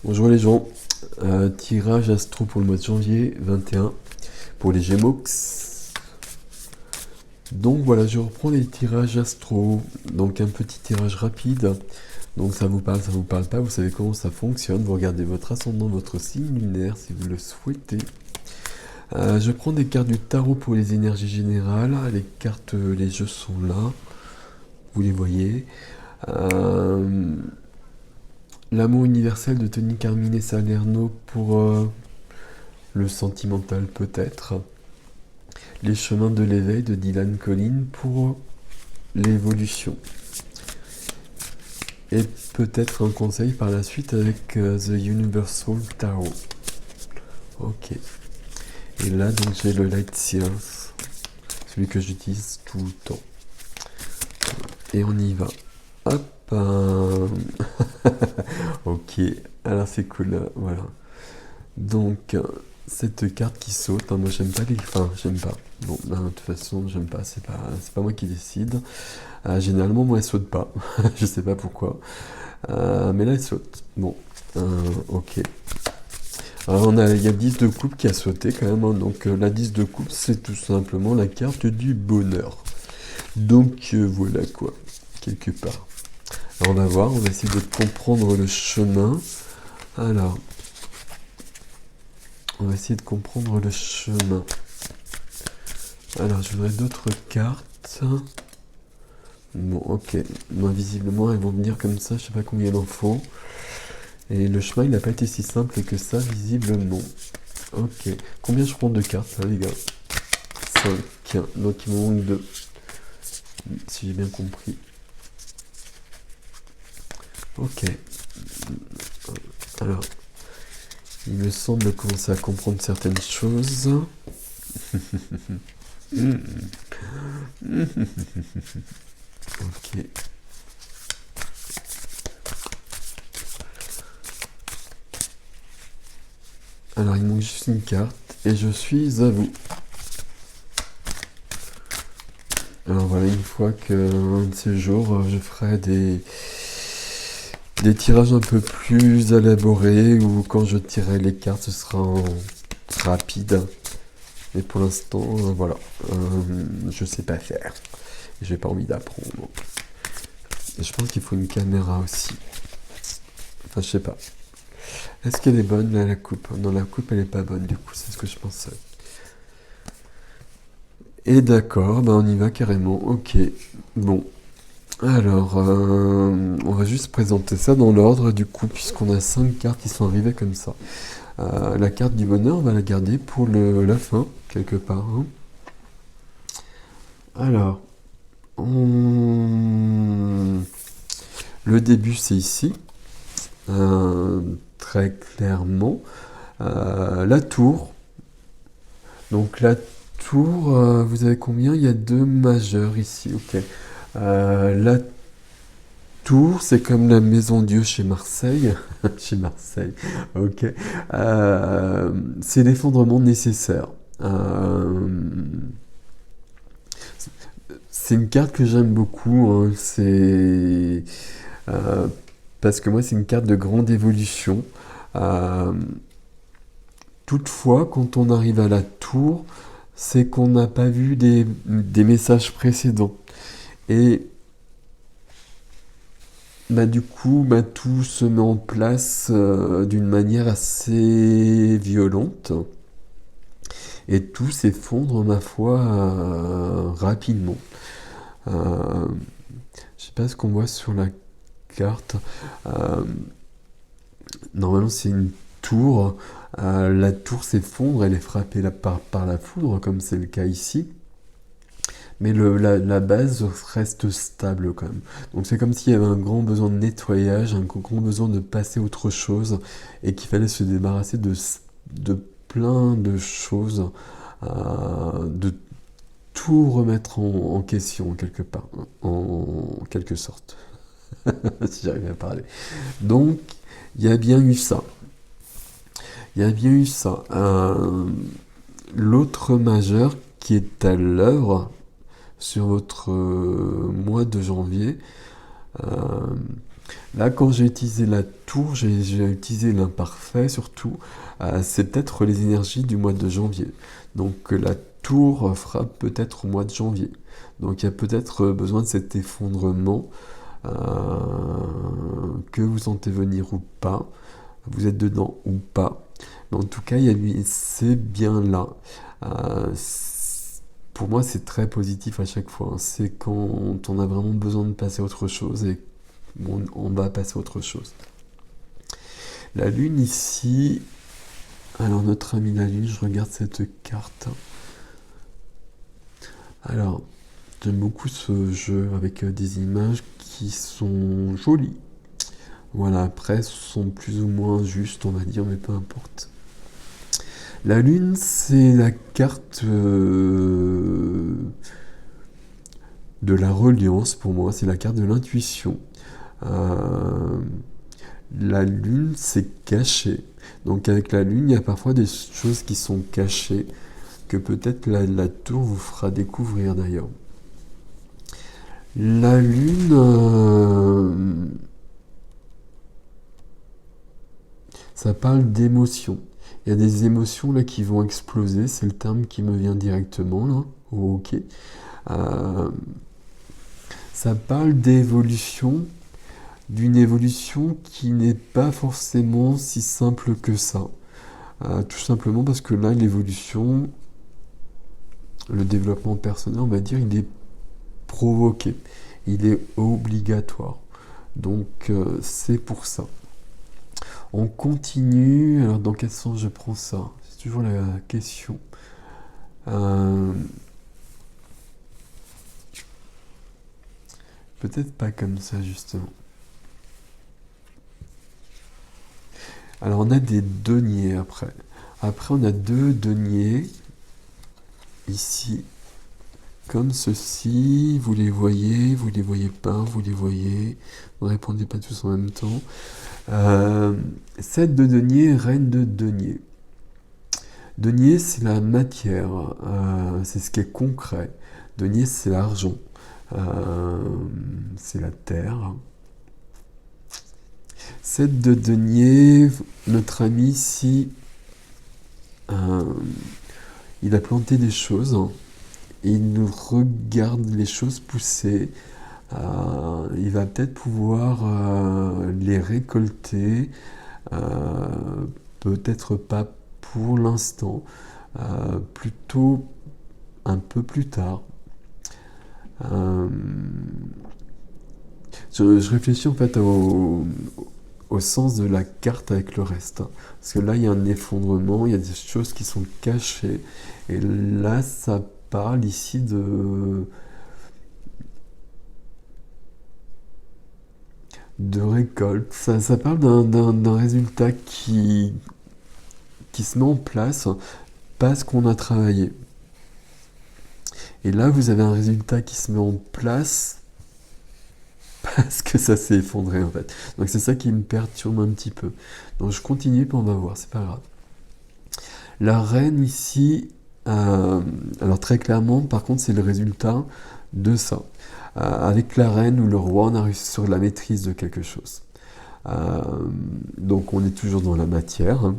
Bonjour les gens, tirage astro pour le mois de janvier 21 pour les Gémeaux. Donc voilà, je reprends les tirages astro, donc un petit tirage rapide. Donc ça vous parle pas, vous savez comment ça fonctionne, vous regardez votre ascendant, votre signe lunaire si vous le souhaitez. Je prends des cartes du tarot pour les énergies générales, les cartes, les jeux sont là, vous les voyez. L'amour universel de Tony Carmine Salerno pour le sentimental peut-être. Les chemins de l'éveil de Dylan Collin pour l'évolution. Et peut-être un conseil par la suite avec The Universal Tarot. Ok. Et là donc j'ai le Light Science, celui que j'utilise tout le temps. Et on y va. Hop. Ok. Alors c'est cool. Voilà. Donc cette carte qui saute, hein, moi j'aime pas les. Enfin, j'aime pas. Bon, de toute façon, j'aime pas, c'est pas moi qui décide. Généralement, moi, elle saute pas. Je sais pas pourquoi. Mais là, elle saute. Bon, ok. Alors, il y a 10 de coupe qui a sauté quand même, hein. Donc, la 10 de coupe, c'est tout simplement la carte du bonheur. Donc, voilà quoi, quelque part. Alors, on va voir, on va essayer de comprendre le chemin. Alors, on va essayer de comprendre le chemin. Alors, je voudrais d'autres cartes. Bon, ok. Moi, visiblement, elles vont venir comme ça, je sais pas combien il en faut. Et le chemin, il n'a pas été si simple que ça, visiblement. Ok. Combien je prends de cartes, là, les gars? 5. Donc, il me manque 2. Si j'ai bien compris. Ok. Alors, il me semble commencer à comprendre certaines choses. Ok. Alors, il manque juste une carte. Et je suis à vous. Alors voilà, une fois qu'un de ces jours, je ferai des tirages un peu plus élaborés, ou quand je tirerai les cartes, ce sera rapide. Mais pour l'instant, voilà, je sais pas faire. Et j'ai pas envie d'apprendre. Et je pense qu'il faut une caméra aussi. Enfin, je sais pas. Est-ce qu'elle est bonne, là, la coupe? Non, la coupe, elle est pas bonne, du coup, c'est ce que je pensais. Et d'accord, on y va carrément. Ok, bon. Alors, on va juste présenter ça dans l'ordre, du coup, puisqu'on a 5 cartes qui sont arrivées comme ça. La carte du bonheur, on va la garder pour la fin, quelque part, hein. Alors, le début, c'est ici. Très clairement. La tour. Donc la tour, vous avez combien? Il y a 2 majeurs ici, ok. La tour, c'est comme la maison Dieu chez Marseille. Chez Marseille, ok. C'est l'effondrement nécessaire. C'est une carte que j'aime beaucoup, hein. C'est parce que moi, c'est une carte de grande évolution. Euh, Toutefois, quand on arrive à la tour, c'est qu'on n'a pas vu des messages précédents. Et du coup, tout se met en place d'une manière assez violente. Et tout s'effondre, ma foi, rapidement. Euh, je sais pas ce qu'on voit sur la carte. Euh, Normalement, c'est une tour. La tour s'effondre, elle est frappée par la foudre, comme c'est le cas ici. Mais la base reste stable quand même. Donc c'est comme s'il y avait un grand besoin de nettoyage, un grand besoin de passer à autre chose, et qu'il fallait se débarrasser de plein de choses, de tout remettre en question, quelque part, en quelque sorte, si j'arrive à parler. Donc, il y a bien eu ça. Il y a bien eu ça. L'autre majeur qui est à sur votre mois de janvier, euh, Là, quand j'ai utilisé la tour, j'ai utilisé l'imparfait surtout. C'est peut-être les énergies du mois de janvier. Donc la tour fera peut-être au mois de janvier. Donc il y a peut-être besoin de cet effondrement euh, que vous sentez venir ou pas. Vous êtes dedans ou pas. Mais en tout cas, c'est bien là. Pour moi, c'est très positif à chaque fois, hein. C'est quand on a vraiment besoin de passer à autre chose et on va passer à autre chose. La Lune ici, alors notre ami la Lune, je regarde cette carte. Alors, j'aime beaucoup ce jeu avec des images qui sont jolies. Voilà, après, sont plus ou moins justes, on va dire, mais peu importe. La Lune, c'est la carte de la reliance pour moi, c'est la carte de l'intuition. Euh, la Lune, c'est caché. Donc avec la Lune, il y a parfois des choses qui sont cachées, que peut-être la tour vous fera découvrir d'ailleurs. La Lune, ça parle d'émotions. Il y a des émotions là qui vont exploser, c'est le terme qui me vient directement là. Ok. Euh, ça parle d'évolution, d'une évolution qui n'est pas forcément si simple que ça. Tout simplement parce que là, l'évolution, le développement personnel, on va dire, il est provoqué, il est obligatoire. Donc c'est pour ça. On continue. Alors dans quel sens je prends ça? C'est toujours la question. Euh, Peut-être pas comme ça justement. Alors on a des deniers après. Après on a deux deniers ici comme ceci. Vous les voyez pas, vous les voyez. Ne répondez pas tous en même temps. 7 de denier, reine de denier. Denier, c'est la matière, c'est ce qui est concret. Denier, c'est l'argent, c'est la terre. 7 de denier, notre ami ici, euh, il a planté des choses et il nous regarde les choses pousser. Il va peut-être pouvoir les récolter, euh, peut-être pas pour l'instant, plutôt un peu plus tard. Euh, je réfléchis en fait au sens de la carte avec le reste. Parce que là, il y a un effondrement, il y a des choses qui sont cachées. Et là, ça parle ici de récolte. Ça parle d'un résultat qui se met en place parce qu'on a travaillé. Et là, vous avez un résultat qui se met en place parce que ça s'est effondré en fait. Donc c'est ça qui me perturbe un petit peu. Donc je continue, puis on va voir, c'est pas grave. La reine ici, alors très clairement, par contre, c'est le résultat de ça. Avec la reine ou le roi, on arrive sur la maîtrise de quelque chose. Donc on est toujours dans la matière, hein.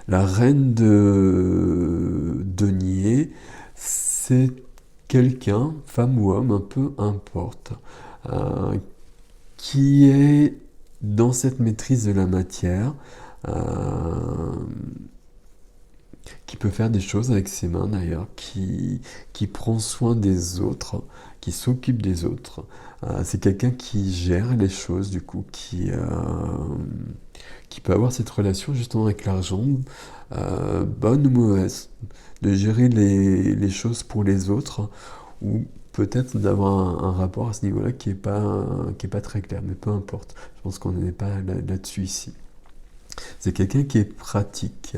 La reine de denier, c'est quelqu'un, femme ou homme, un peu importe, euh, qui est dans cette maîtrise de la matière, euh, qui peut faire des choses avec ses mains d'ailleurs, qui prend soin des autres, qui s'occupe des autres. C'est quelqu'un qui gère les choses du coup, qui peut avoir cette relation justement avec l'argent, bonne ou mauvaise, de gérer les choses pour les autres, ou peut-être d'avoir un rapport à ce niveau-là qui est pas très clair, mais peu importe. Je pense qu'on n'est pas là-dessus ici. C'est quelqu'un qui est pratique.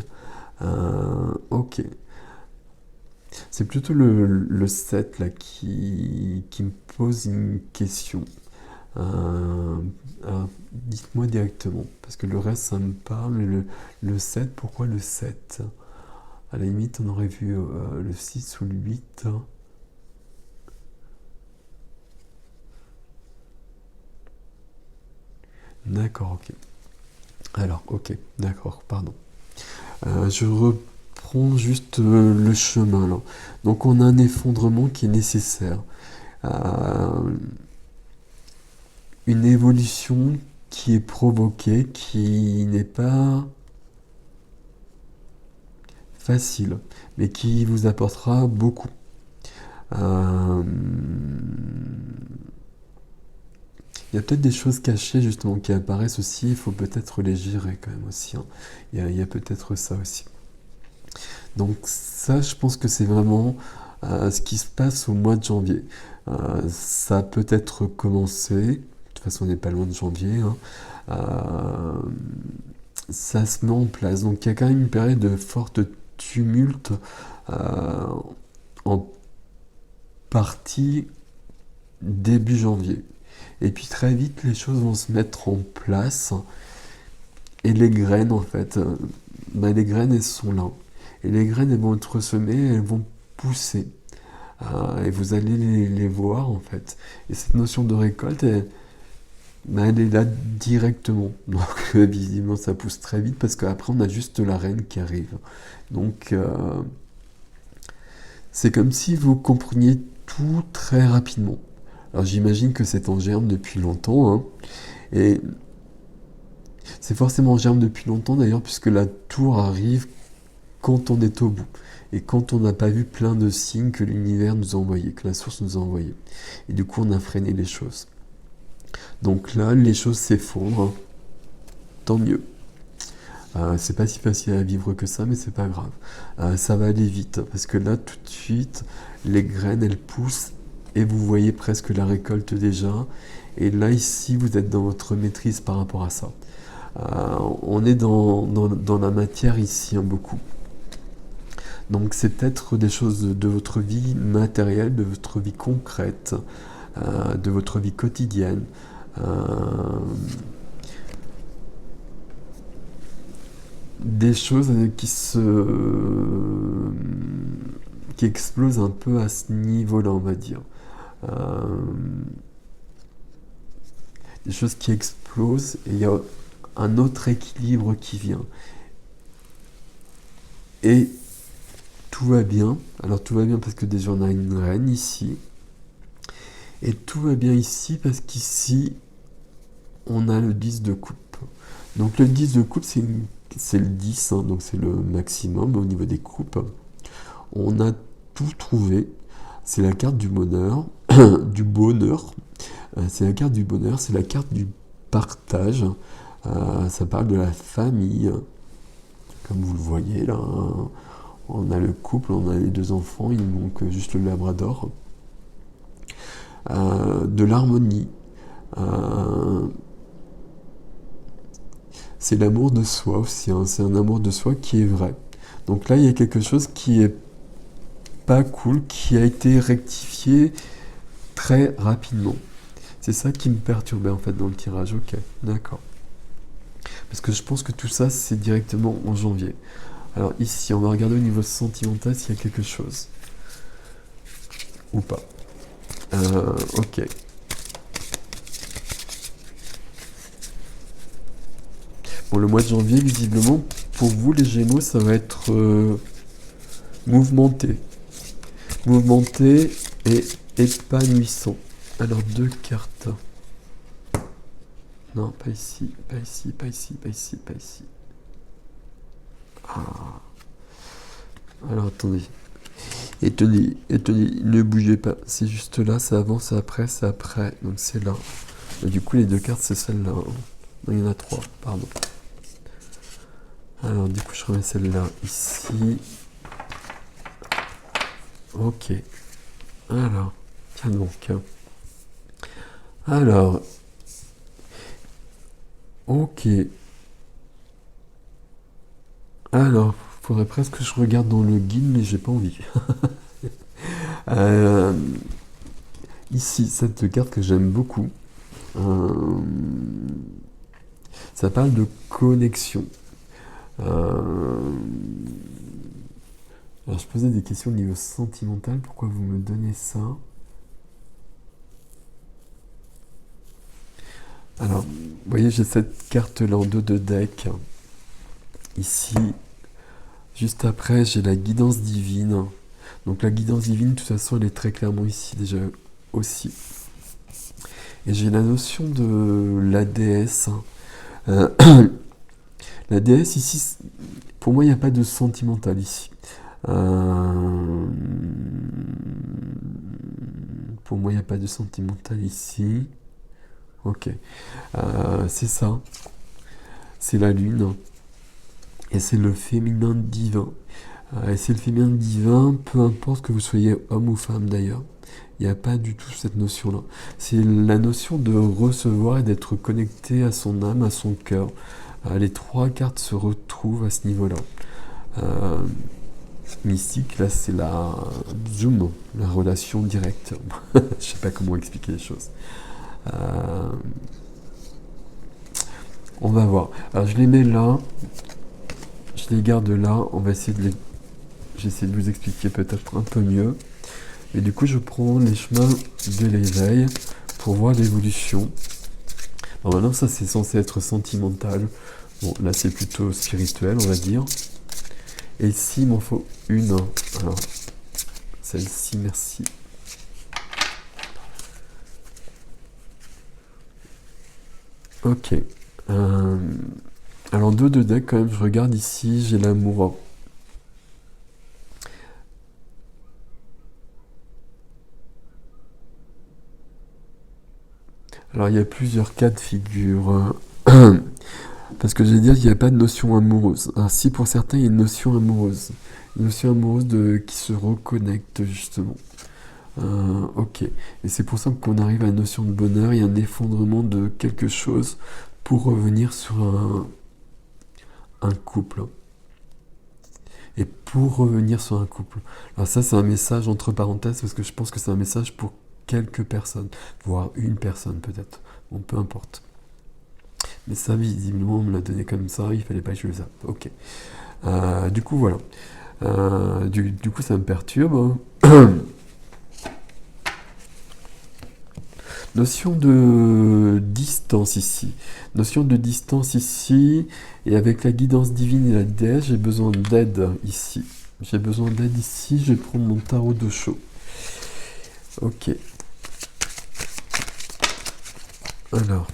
Ok. C'est plutôt le 7 là qui me pose une question. Dites-moi directement, parce que le reste ça me parle, mais le 7, pourquoi le 7? À la limite, on aurait vu le 6 ou le 8. D'accord, ok. Alors, ok, d'accord, pardon. Je reprends juste le chemin là. Donc on a un effondrement qui est nécessaire. Euh, une évolution qui est provoquée, qui n'est pas facile, mais qui vous apportera beaucoup. Euh, Il y a peut-être des choses cachées justement qui apparaissent aussi, il faut peut-être les gérer quand même aussi, hein. Il y a peut-être ça aussi. Donc ça, je pense que c'est vraiment ce qui se passe au mois de janvier. Ça a peut-être commencé, de toute façon on n'est pas loin de janvier, hein. Euh, ça se met en place. Donc il y a quand même une période de forte tumulte euh, en partie début janvier. Et puis très vite, les choses vont se mettre en place. Et les graines, en fait, les graines, elles sont là. Et les graines, elles vont être semées, elles vont pousser. Et vous allez les voir, en fait. Et cette notion de récolte, elle est là directement. Donc, visiblement, ça pousse très vite parce qu'après, on a juste la reine qui arrive. Donc, c'est comme si vous compreniez tout très rapidement. Alors, j'imagine que c'est en germe depuis longtemps, hein. Et c'est forcément en germe depuis longtemps d'ailleurs, puisque la tour arrive quand on est au bout. Et quand on n'a pas vu plein de signes que l'univers nous a envoyés, que la source nous a envoyés. Et du coup, on a freiné les choses. Donc là, les choses s'effondrent. Tant mieux. C'est pas si facile à vivre que ça, mais c'est pas grave. Ça va aller vite, parce que là, tout de suite, les graines, elles poussent, et vous voyez presque la récolte déjà. Et là, ici, vous êtes dans votre maîtrise par rapport à ça. On est dans la matière ici, hein, beaucoup. Donc c'est peut-être des choses de votre vie matérielle, de votre vie concrète, de votre vie quotidienne. euh, des choses qui explosent un peu à ce niveau-là, on va dire. Euh, des choses qui explosent et il y a un autre équilibre qui vient. Et tout va bien. Alors tout va bien parce que déjà on a une reine ici. Et tout va bien ici parce qu'ici on a le 10 de coupe. Donc le 10 de coupe c'est le 10, hein, donc c'est le maximum au niveau des coupes. On a tout trouvé. C'est la carte du bonheur, du bonheur. C'est la carte du bonheur, c'est la carte du partage. Ça parle de la famille, comme vous le voyez là, hein. On a le couple, on a les deux enfants, il manque juste le labrador. De l'harmonie. Euh, c'est l'amour de soi aussi, hein. C'est un amour de soi qui est vrai. Donc là, il y a quelque chose qui est pas cool, qui a été rectifié très rapidement. C'est ça qui me perturbait en fait dans le tirage. Ok, d'accord. Parce que je pense que tout ça, c'est directement en janvier. Alors ici, on va regarder au niveau sentimental s'il y a quelque chose. Ou pas. Ok. Bon, le mois de janvier, visiblement, pour vous les Gémeaux, ça va être mouvementé. Mouvementé et épanouissant. Alors, deux cartes. Non, pas ici, pas ici, pas ici, pas ici, pas ici. Ah. Alors, attendez. Et tenez, ne bougez pas. C'est juste là, ça avance, c'est après, c'est après. Donc, c'est là. Et du coup, les deux cartes, c'est celle-là, hein. Non, il y en a trois, pardon. Alors, du coup, je remets celle-là ici. Ok. Alors, tiens donc. Alors, ok. Alors, faudrait presque que je regarde dans le guide, mais j'ai pas envie. Euh, ici, cette carte que j'aime beaucoup, euh, ça parle de connexion. Euh, alors, je posais des questions au niveau sentimental. Pourquoi vous me donnez ça? Alors, Vous voyez, j'ai cette carte-là en dos de deck. Ici, juste après, j'ai la guidance divine. Donc la guidance divine, de toute façon, elle est très clairement ici déjà aussi. Et j'ai la notion de la déesse. Euh, la déesse ici, pour moi, il n'y a pas de sentimental ici. Pour moi, il n'y a pas de sentimental ici. Ok. C'est ça. C'est la lune. Et c'est le féminin divin. Et c'est le féminin divin, peu importe que vous soyez homme ou femme d'ailleurs. Il n'y a pas du tout cette notion-là. C'est la notion de recevoir et d'être connecté à son âme, à son cœur. Les trois cartes se retrouvent à ce niveau-là. Mystique, là, c'est la zoom, la relation directe. Je sais pas comment expliquer les choses. On va voir. Alors, je les mets là. Je les garde là. On va essayer de les... J'essaie de vous expliquer peut-être un peu mieux. Et du coup, je prends les chemins de l'éveil pour voir l'évolution. Normalement, ça, c'est censé être sentimental. Bon, là, c'est plutôt spirituel, on va dire. Et ici, il m'en faut une. Alors, celle-ci, merci. Ok. Alors, deux de deck, quand même, je regarde ici, j'ai l'amour. Alors, il y a plusieurs cas de figure. Parce que je vais dire qu'il n'y a pas de notion amoureuse. Alors, si pour certains, il y a une notion amoureuse. Une notion amoureuse qui se reconnecte, justement. Ok. Et c'est pour ça qu'on arrive à la notion de bonheur et un effondrement de quelque chose pour revenir sur un couple. Et pour revenir sur un couple. Alors ça, c'est un message entre parenthèses parce que je pense que c'est un message pour quelques personnes, voire une personne peut-être. Bon, peu importe. Mais ça, visiblement, on me l'a donné comme ça, il fallait pas que je le zappe. Ok. Du coup, voilà. Du coup, ça me perturbe. Notion de distance ici. Notion de distance ici. Et avec la guidance divine et la déesse, j'ai besoin d'aide ici. J'ai besoin d'aide ici. Je vais prendre mon tarot de chaud. Ok. Alors.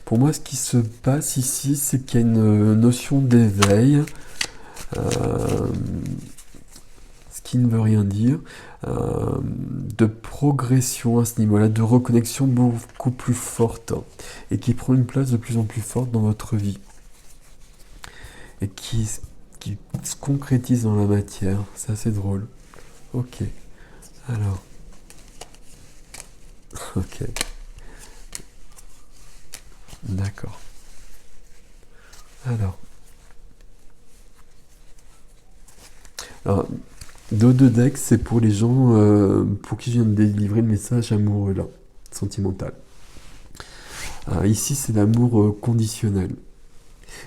Pour moi, ce qui se passe ici, c'est qu'il y a une notion d'éveil. Ce qui ne veut rien dire, de progression à ce niveau-là, de reconnexion beaucoup plus forte et qui prend une place de plus en plus forte dans votre vie et qui se concrétise dans la matière. C'est assez drôle. Ok. Alors. Ok. D'accord. Alors, dos de deck, c'est pour les gens pour qui je viens de délivrer le message amoureux là, sentimental. Ici, c'est l'amour conditionnel.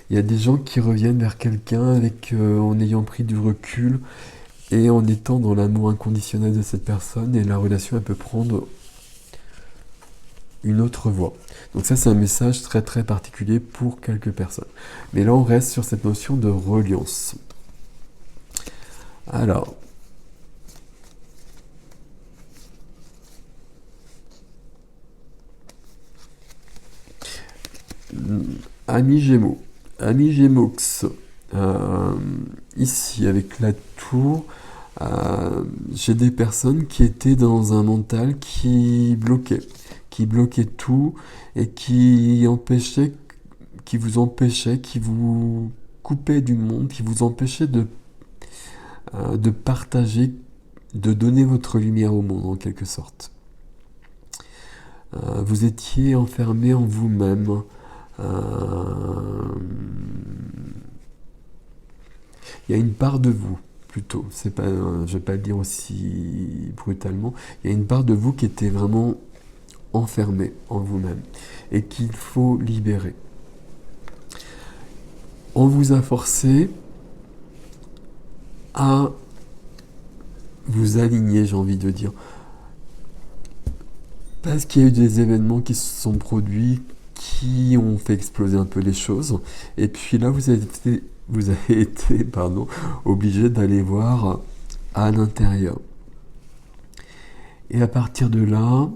Il y a des gens qui reviennent vers quelqu'un en ayant pris du recul et en étant dans l'amour inconditionnel de cette personne, et la relation elle peut prendre une autre voie. Donc ça, c'est un message très très particulier pour quelques personnes. Mais là, on reste sur cette notion de reliance. Alors, Ami Gémeaux. Ami Gémeaux, ici, avec la tour, j'ai des personnes qui étaient dans un mental qui bloquait tout et qui vous coupait du monde, qui vous empêchait de partager, de donner votre lumière au monde en quelque sorte. Vous étiez enfermé en vous-même. Il y a une part de vous, plutôt, c'est pas, je vais pas le dire aussi brutalement, il y a une part de vous qui était vraiment enfermée en vous-même et qu'il faut libérer. On vous a forcé à vous aligner, j'ai envie de dire. Parce qu'il y a eu des événements qui se sont produits, qui ont fait exploser un peu les choses. Et puis là, vous avez été obligé d'aller voir à l'intérieur. Et à partir de là,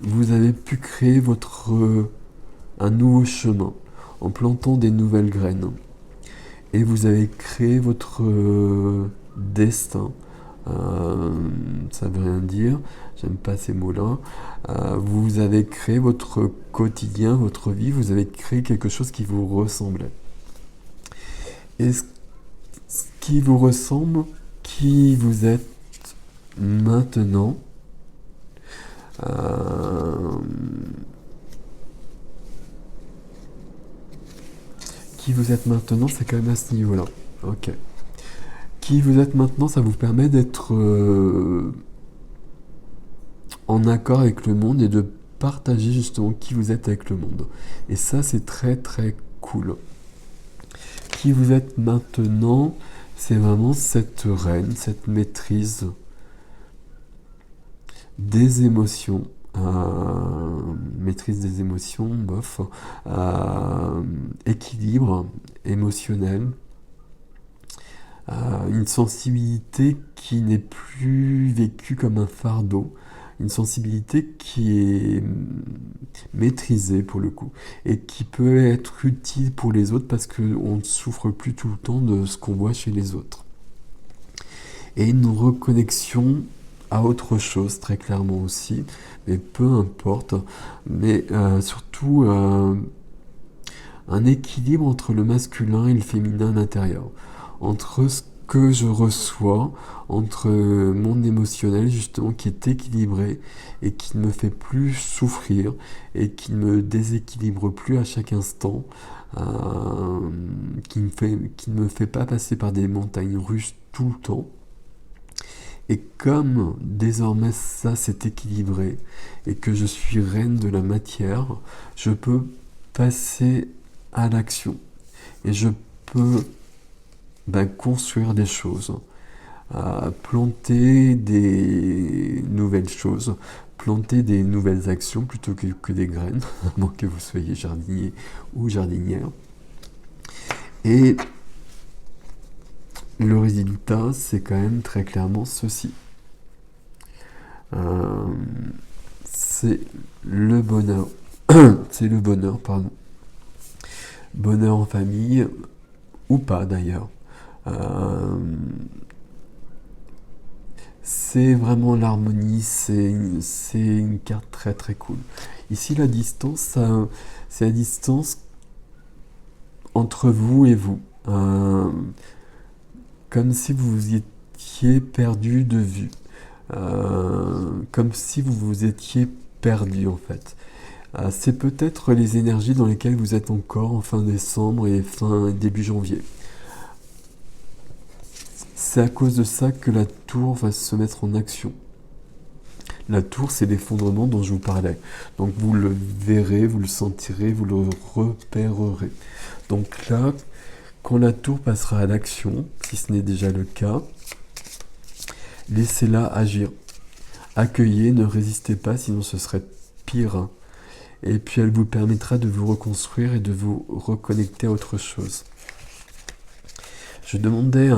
vous avez pu créer un nouveau chemin en plantant des nouvelles graines. Et vous avez créé votre destin. Ça veut rien dire, j'aime pas ces mots-là. Vous avez créé votre quotidien, votre vie, vous avez créé quelque chose qui vous ressemblait. Et ce qui vous ressemble, qui vous êtes maintenant, c'est quand même à ce niveau-là. Ok. Qui vous êtes maintenant, ça vous permet d'être en accord avec le monde et de partager justement qui vous êtes avec le monde. Et ça, c'est très très cool. Qui vous êtes maintenant, c'est vraiment cette reine, cette maîtrise des émotions. Maîtrise des émotions, bof. Équilibre émotionnel. Une sensibilité qui n'est plus vécue comme un fardeau, une sensibilité qui est maîtrisée pour le coup, et qui peut être utile pour les autres parce qu'on ne souffre plus tout le temps de ce qu'on voit chez les autres. Et une reconnexion à autre chose, très clairement aussi, mais peu importe, mais surtout un équilibre entre le masculin et le féminin à l'intérieur. Entre ce que je reçois, entre mon émotionnel justement qui est équilibré et qui ne me fait plus souffrir et qui ne me déséquilibre plus à chaque instant, qui ne me fait pas passer par des montagnes russes tout le temps. Et comme désormais ça s'est équilibré et que je suis reine de la matière, je peux passer à l'action et je peux construire des choses, planter des nouvelles choses, planter des nouvelles actions plutôt que des graines, à moins que vous soyez jardinier ou jardinière. Et le résultat, c'est quand même très clairement ceci. C'est le bonheur. C'est le bonheur, pardon. Bonheur en famille, ou pas d'ailleurs. C'est vraiment l'harmonie, c'est une carte très très cool. Ici, la distance, c'est la distance entre vous et vous. Comme si vous étiez perdu de vue. Comme si vous vous étiez perdu en fait. C'est peut-être les énergies dans lesquelles vous êtes encore en fin décembre et début janvier. C'est à cause de ça que la tour va se mettre en action. La tour, c'est l'effondrement dont je vous parlais. Donc vous le verrez, vous le sentirez, vous le repérerez. Donc là, quand la tour passera à l'action, si ce n'est déjà le cas, laissez-la agir. Accueillez, ne résistez pas, sinon ce serait pire. Et puis elle vous permettra de vous reconstruire et de vous reconnecter à autre chose. Je demandais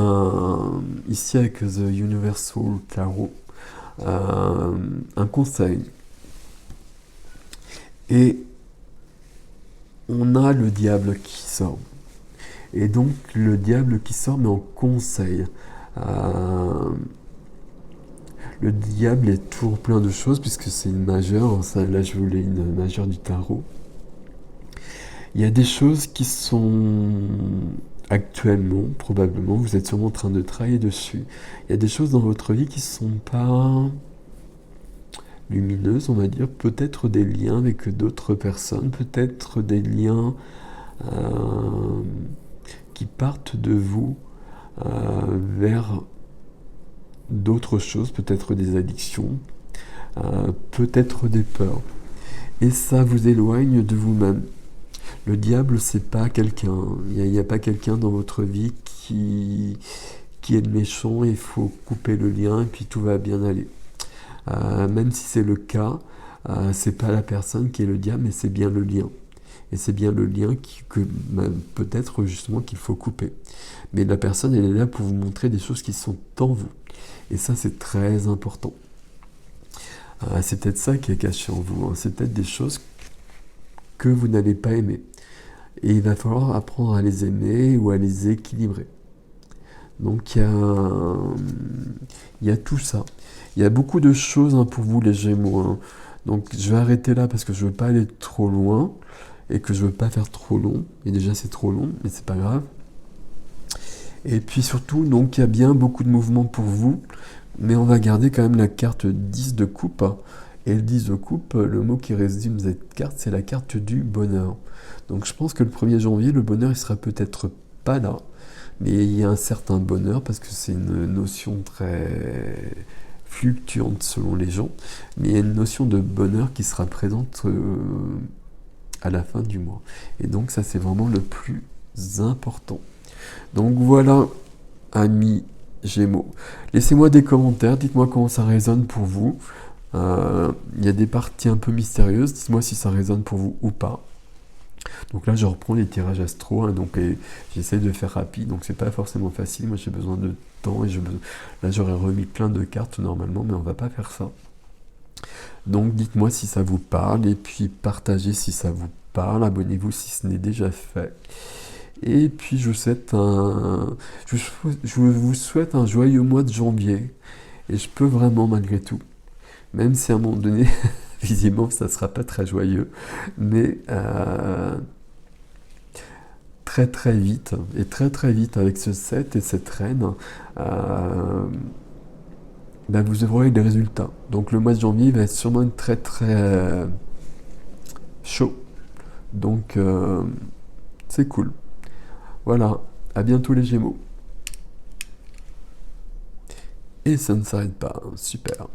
ici avec The Universal Tarot un conseil. Et on a le diable qui sort. Et donc le diable qui sort mais en conseil. Le diable est toujours plein de choses puisque c'est une majeure. Là je voulais une majeure du tarot. Il y a des choses qui sont actuellement, probablement, vous êtes sûrement en train de travailler dessus. Il y a des choses dans votre vie qui ne sont pas lumineuses, on va dire. Peut-être des liens avec d'autres personnes, peut-être des liens qui partent de vous vers d'autres choses, peut-être des addictions, peut-être des peurs. Et ça vous éloigne de vous-même. Le diable, c'est pas quelqu'un. Il n'y a pas quelqu'un dans votre vie qui qui est le méchant, il faut couper le lien et puis tout va bien aller. Même si c'est le cas, c'est pas la personne qui est le diable, mais c'est bien le lien. Et c'est bien le lien peut-être justement qu'il faut couper. Mais la personne, elle est là pour vous montrer des choses qui sont en vous. Et ça, c'est très important. C'est peut-être ça qui est caché en vous. Hein. C'est peut-être des choses que vous n'allez pas aimer. Et il va falloir apprendre à les aimer ou à les équilibrer. Donc il y a tout ça. Il y a beaucoup de choses hein, pour vous les Gémeaux. Hein. Donc je vais arrêter là parce que je veux pas aller trop loin et que je veux pas faire trop long. Et déjà c'est trop long, mais c'est pas grave. Et puis surtout, donc il y a bien beaucoup de mouvements pour vous, mais on va garder quand même la carte 10 de coupe. Et le 10 de coupe, le mot qui résume cette carte, c'est la carte du bonheur. Donc je pense que le 1er janvier, le bonheur, il sera peut-être pas là, mais il y a un certain bonheur, parce que c'est une notion très fluctuante selon les gens, mais il y a une notion de bonheur qui sera présente à la fin du mois. Et donc ça, c'est vraiment le plus important. Donc voilà, amis Gémeaux. Laissez-moi des commentaires, dites-moi comment ça résonne pour vous. Il y a des parties un peu mystérieuses, dites-moi si ça résonne pour vous ou pas. Donc là, je reprends les tirages astro, hein, j'essaie de faire rapide, donc c'est pas forcément facile. Moi, j'ai besoin de temps et là, j'aurais remis plein de cartes normalement, mais on va pas faire ça. Donc, dites-moi si ça vous parle et puis partagez si ça vous parle. Abonnez-vous si ce n'est déjà fait. Et puis, je vous souhaite un joyeux mois de janvier. Et je peux vraiment, malgré tout, même si à un moment donné, visiblement, ça ne sera pas très joyeux, mais très très vite, et très très vite avec ce 7 et cette reine, vous aurez des résultats. Donc le mois de janvier va être sûrement très très chaud. Donc c'est cool. Voilà, à bientôt les Gémeaux. Et ça ne s'arrête pas, hein. Super.